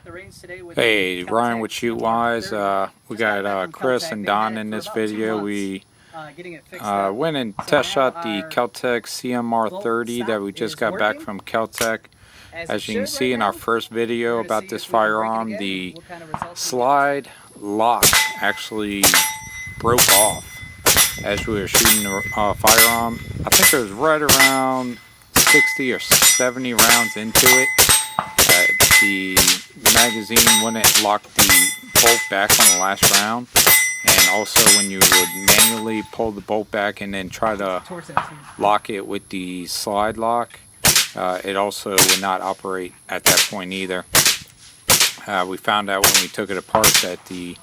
at the range today with Hey, Ryan with CMR30. Shootwise. We got Chris and Don in this video. We went and test shot the Keltec CMR30 that we just got back from Keltec. As you can see in our first video about this firearm, the slide lock actually broke off as we were shooting the firearm. I think it was right around 60 or 70 rounds into it. The magazine wouldn't lock the bolt back on the last round, and also when you would manually pull the bolt back and then try to lock it with the slide lock, it also would not operate at that point either. We found out when we took it apart that the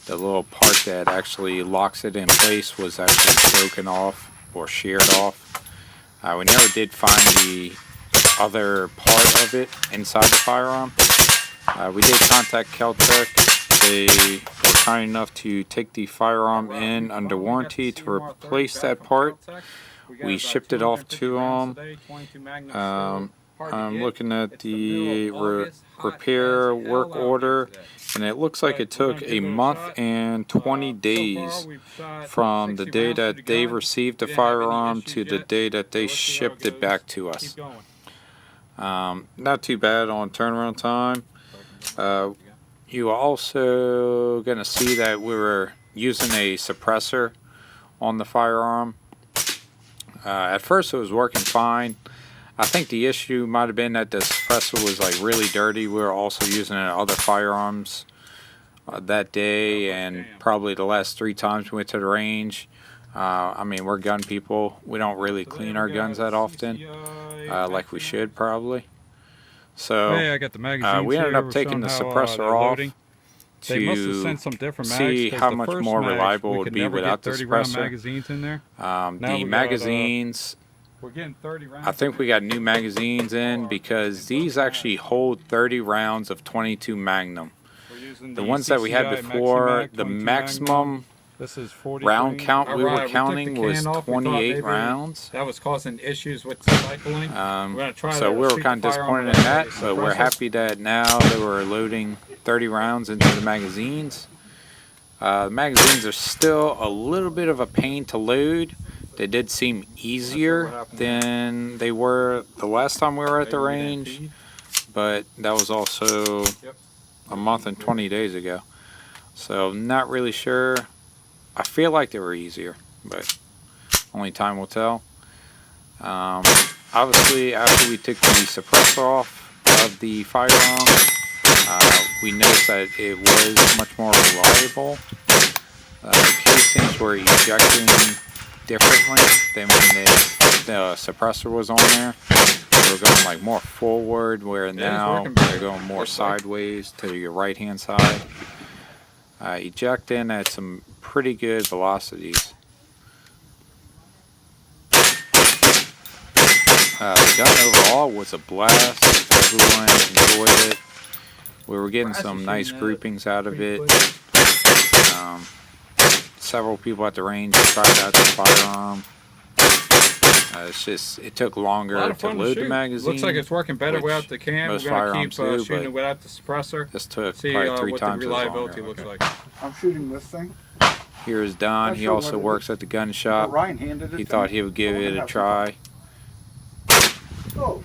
little part that actually locks it in place was actually broken off or sheared off. We never did find the other part of it inside the firearm. We did contact Keltec. They were kind enough to take the firearm in under warranty to replace that part. We shipped it off to them. I'm looking at the repair work order, and it looks like it took a month and 20 days from the day that they received the firearm to the day that they shipped it back to us. Not too bad on turnaround time. You are also going to see that we were using a suppressor on the firearm. At first it was working fine. I think the issue might have been that the suppressor was like really dirty. We were also using it on other firearms that day, and probably the last 3 times we went to the range. I mean, we're gun people. We don't really clean our guns that often, like we should probably. So we ended up taking the suppressor off to see how much more reliable it would be without the suppressor. The magazines, I think we got new magazines in because these actually hold 30 rounds of 22 Magnum. The ones that we had before, the maximum round count we were counting was 28 rounds. That was causing issues with cycling. So we were kind of disappointed in that, but we're happy that now they were loading 30 rounds into the magazines. The magazines are still a little bit of a pain to load. They did seem easier than they were the last time we were at the range, but that was also a month and 20 days ago. So not really sure. I feel like they were easier, but only time will tell. Obviously, after we took the suppressor off of the firearm, we noticed that it was much more reliable. The casings were ejecting differently than when the suppressor was on there. They were going like more forward, where now they're going more sideways to your right hand side. Ejecting at some pretty good velocities. The gun overall was a blast. Everyone enjoyed it. We were getting some nice groupings out of it. Several people at the range tried out the firearm. It took longer to load the magazine. Looks like it's working better without the cam. Most We're going to firearms keep shooting it without the suppressor. This took probably 3 times as long. Reliability looks like. I'm shooting this thing. Here's Don. He also works at the gun shop. Ryan handed it. He thought he would give it a try. Oh.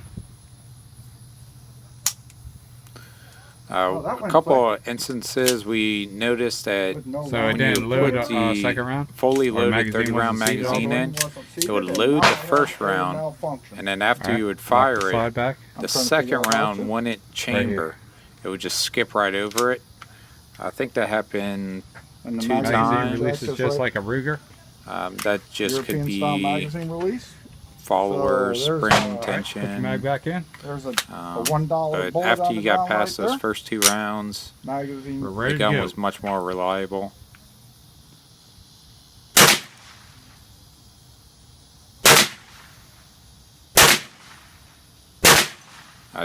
A couple of instances we noticed that So it didn't load a second round? Fully loaded 30-round magazine in, it would load the first round, and then after you would fire it, the second round wouldn't chamber. It would just skip right over it. I think that happened 2 times. Releases just like a Ruger? That just could be follower, spring, tension. Put your mag back in. There's a $1 but after you got past those first 2 rounds, the gun was much more reliable.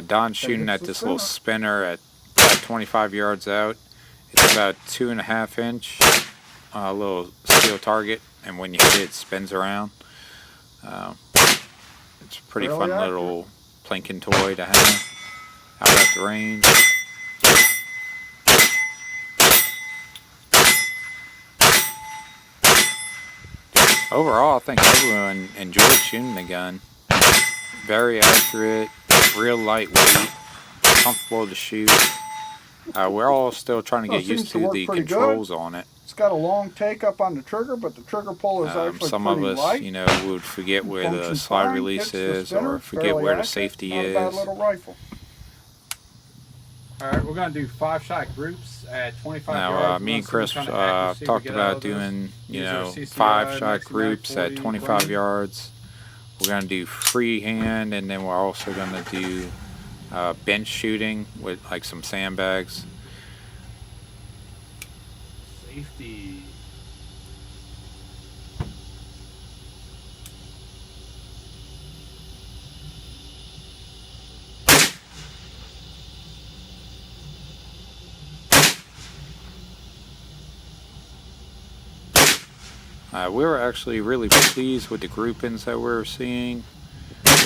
Don's shooting at this little spinner at about 25 yards out. It's about 2.5 inch, little steel target, and when you hit it, it spins around. It's a pretty fun little plinking toy to have out at the range. overall, I think everyone enjoyed shooting the gun. Very accurate, real lightweight, comfortable to shoot. We're all still trying to get used to the controls on it. It's got a long take up on the trigger, but the trigger pull is actually some of us, light. you know, would forget where the slide release is, or forget where the safety is. Not a bad little rifle. All right, we're gonna do 5-shot groups at 25 now, yards. me and Chris talked about doing, you know, 5-shot groups at 25 yards. We're gonna do freehand, and then we're also gonna do bench shooting with like some sandbags. Safety. We were actually really pleased with the groupings that we were seeing.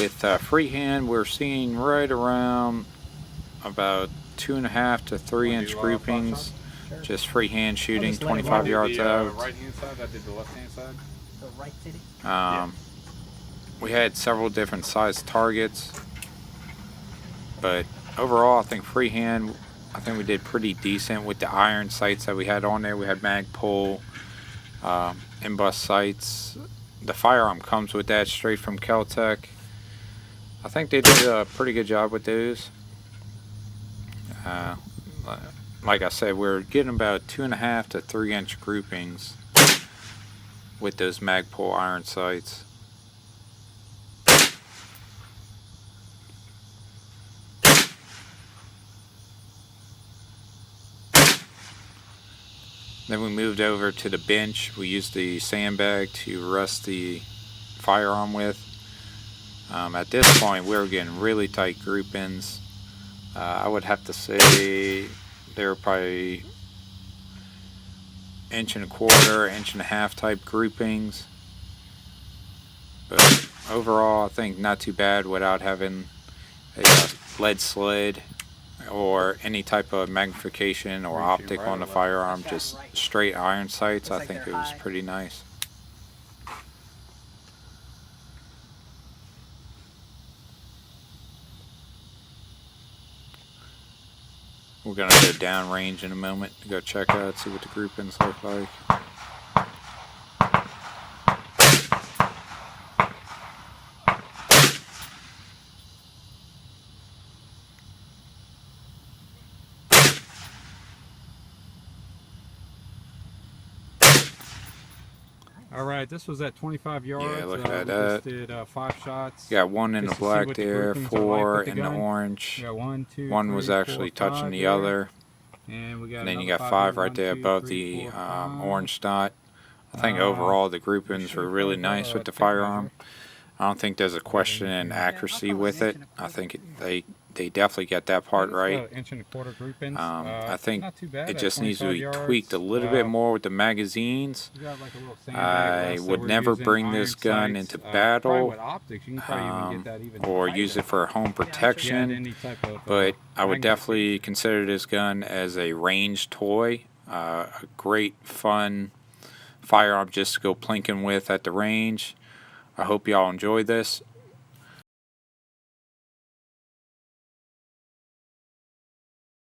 With freehand, we're seeing right around about 2.5 to 3 inch groupings. Sure. Just freehand shooting, just let 25 yards out. Right hand side. I did the left hand side. The right titty. We had several different size targets, but overall, I think freehand, I think we did pretty decent with the iron sights that we had on there. We had mag pull, in-bust sights. The firearm comes with that straight from Keltec. I think they did a pretty good job with those. Like I said, we're getting about 2.5 to 3 inch groupings with those mag pull iron sights. Then we moved over to the bench. We used the sandbag to rest the firearm with. At this point, we were getting really tight groupings. I would have to say they were probably 1.25 1.5 inch type groupings. But overall, I think not too bad without having a lead sled or any type of magnification or optic on the firearm. Just straight iron sights. I think it was pretty nice. We're going to go downrange in a moment to go check out, see what the groupings look like. All right, this was at 25 yards. Yeah, look at we that. Just did 5 shots. You got one in the Just to see black what the there, groupings are 4 like with the in the gun. orange. We got 1, 2, One 3, was 4, actually touching 5 the there. other. And we got And then you another got 5 here. right 1, there 2, above 3, the 4, 5. orange dot. I think overall the groupings were really nice with the firearm. I don't think there's a question in accuracy with it. I think they definitely get that part right. 1.25 groupings. I think not too bad it at just needs to 25 be yards. tweaked a little bit more with the magazines. We got like a little sandbag I rest that would we're never using, bring iron this gun sights, into probably battle, with optics, you can probably even get that even or tighter. use it for home protection. Yeah, any type of, But I would magnification. definitely consider this gun as a range toy. A great, fun firearm just to go plinking with at the range. I hope y'all enjoyed this.